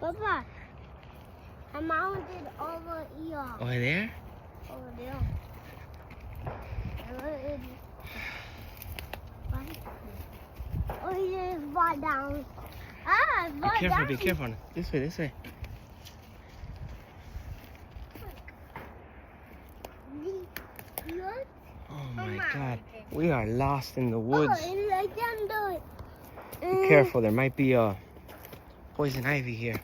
Papa, a mountain over here. Over there? Over there. Oh, he just fall down. Ah, Be fall careful, down. be careful. This way, this way. Look. Oh my God. We are lost in the woods. Oh, and I can do it. Be careful, there might be poison ivy here.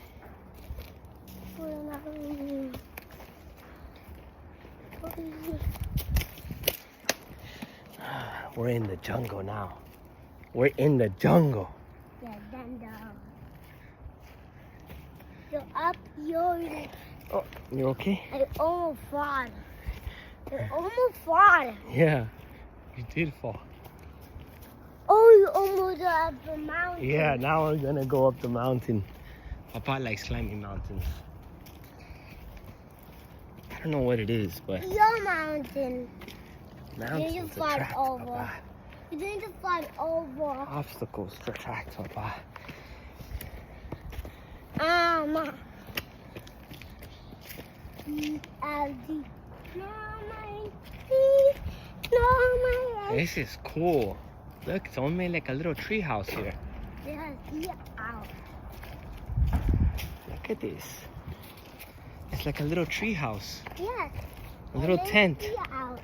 We're in the jungle now. We're in the jungle. Yeah, down. So up here. Oh, you okay? I almost fall. I almost fall. Yeah, you did fall. Oh, you almost up the mountain. Yeah, now we're gonna go up the mountain. Papa likes climbing mountains. I don't know what it is, but Your mountain. mountains You fall attract over. Papa. You need to fall over. Obstacles attract Papa. Mama. E-L-D. This is cool. Look, someone made like a little tree house here. Yes, get out. Look at this. It's like a little tree house. Yes. A little tent. Get out.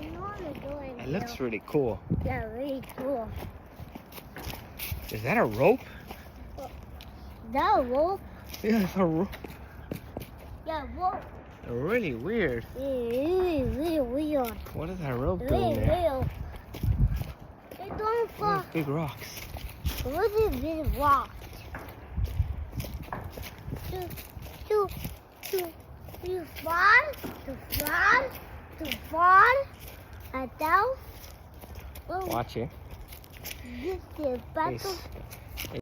You know what I'm doing? It looks really cool. Yeah, really cool. Is that a rope? That wolf? Yeah, it's a rope. Yeah, wolf. Really weird. Really weird. What is that rope Really doing there? weird. They don't What fall. are those big rocks? What is this rock? To fall, and down. Oh, Watch it. this is battle. This